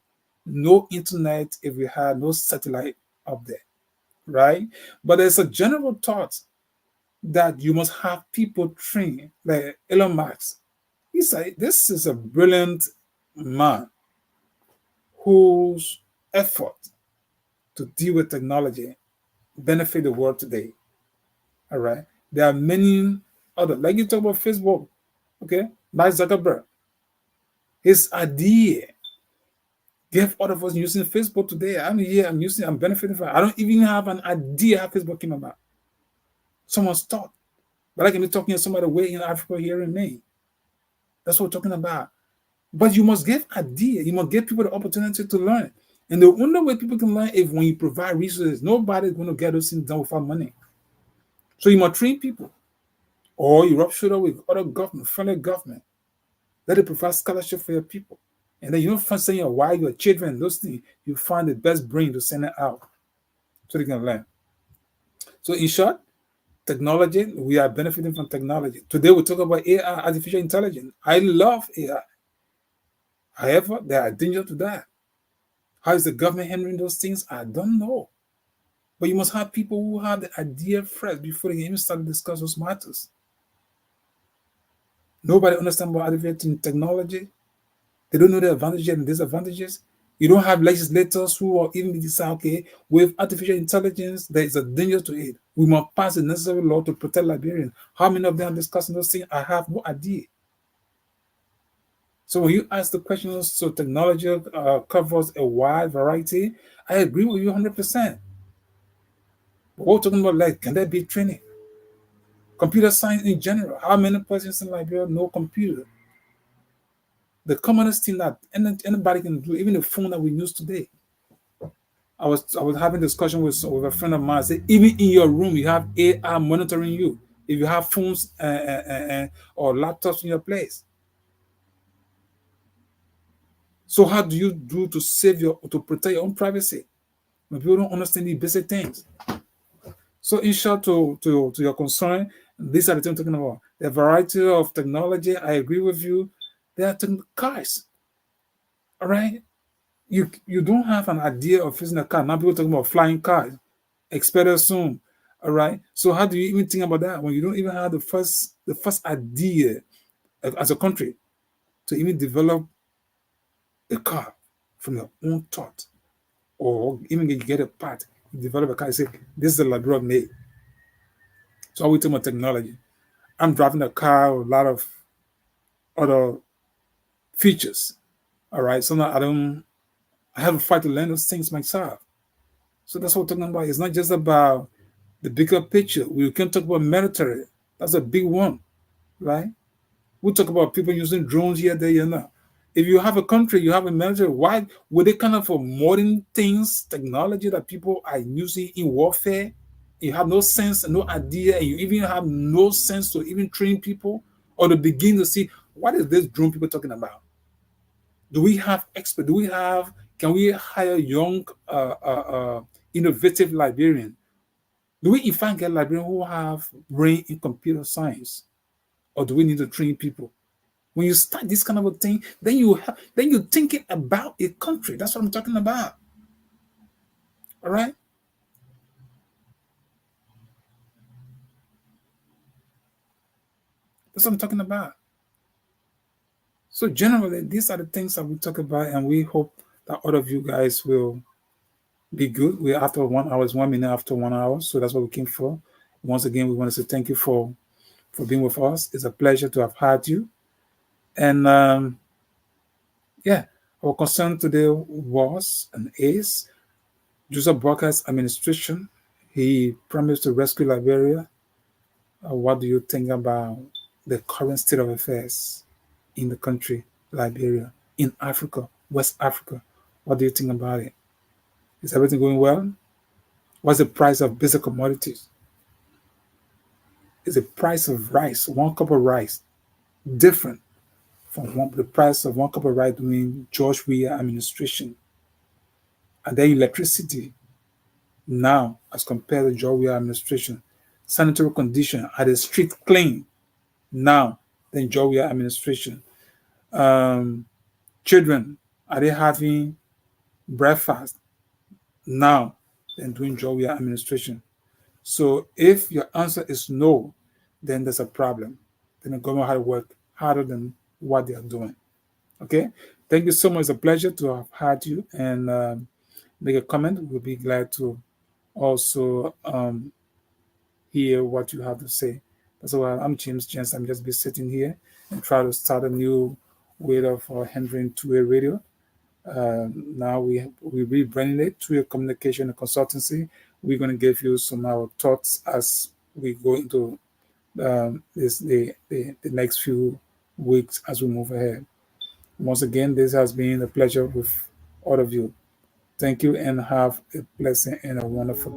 no internet if we had no satellite up there, right? But there's a general thought that you must have people trained, like Elon Musk. He said, "This is a brilliant man whose effort to deal with technology benefit the world today." All right. There are many other, like you talk about Facebook, okay? Mark Zuckerberg, his idea gave all of us using Facebook today. I'm here, I'm benefiting from it. I don't even have an idea how Facebook came about. Someone's taught. But I can be talking to somebody way in Africa here in me. That's what we're talking about. But you must give idea. You must give people the opportunity to learn. And the only way people can learn is when you provide resources. Nobody's going to get those things done without money. So you must train people. Or you rub shoulder with other government, friendly government. Let it provide scholarship for your people. And then you don't find sending your wife, your children, those things. You find the best brain to send it out so they can learn. So in short, technology, we are benefiting from technology. Today we talk about AI, artificial intelligence. I love AI. However, there are dangers to that. How is the government handling those things? I don't know. But you must have people who have the idea first before they even start to discuss those matters. Nobody understands about artificial technology. They don't know the advantages and disadvantages. You don't have legislators who are even decide, okay, with artificial intelligence, there is a danger to it. We must pass the necessary law to protect Liberians. How many of them are discussing those things? I have no idea. So when you ask the questions, so technology covers a wide variety, I agree with you 100%. But what we're talking about, like, can there be training? Computer science in general. How many persons in Liberia know computer? The commonest thing that anybody can do, even the phone that we use today. I was having a discussion with a friend of mine. I said, even in your room, you have AI monitoring you. If you have phones or laptops in your place. So how do you do to protect your own privacy when people don't understand these basic things? So in short, to your concern, these are the things I'm talking about. The variety of technology, I agree with you. There are cars, all right? You don't have an idea of using a car. Now people talking about flying cars, expected soon, all right? So how do you even think about that when you don't even have the first idea as a country to even develop a car from your own thought, or even get a part, you develop a car, you say, this is the Liberia made. So we talking about technology. I'm driving a car with a lot of other features. All right. So now I have to fight to learn those things myself. So that's what we're talking about. It's not just about the bigger picture. We can talk about military. That's a big one, right? We talk about people using drones here, there, now. If you have a country, you have a military, why would they kind of for modern things, technology that people are using in warfare? You have no sense and no idea, and you even have no sense to even train people or to begin to see what is this drone people talking about? Do we have expert? Can we hire young, innovative librarian? Do we in fact get librarians who have brain in computer science? Or do we need to train people? When you start this kind of a thing, then you're thinking about a country. That's what I'm talking about. All right? That's what I'm talking about. So generally, these are the things that we talk about, and we hope that all of you guys will Be good. We're after 1 hour, it's 1 minute after 1 hour. So that's what we came for. Once again, we want to say thank you for being with us. It's a pleasure to have had you. And yeah, our concern today was and is Joseph Boakai's administration. He promised to rescue Liberia. What do you think about the current state of affairs in the country, Liberia, in Africa, West Africa? What do you think about it? Is everything going well? What's the price of basic commodities? Is the price of rice, 1 cup of rice, different from the price of 1 cup of rice during George Weah administration? And then electricity now as compared to George Weah administration. Sanitary condition, are the street clean now than George Weah administration? Um, Children, are they having breakfast now than during George Weah administration? So if your answer is no, then there's a problem. Then the government had to work harder than what they are doing. Okay. Thank you so much. It's a pleasure to have had you and make a comment. We'll be glad to also hear what you have to say. So I'm James Jens. I'm just be sitting here and try to start a new way of handling two-way radio. Now we rebranding it to a communication and consultancy. We're going to give you some of our thoughts as we go into the next few weeks as we move ahead. Once again, this has been a pleasure with all of you. Thank you and have a blessing and a wonderful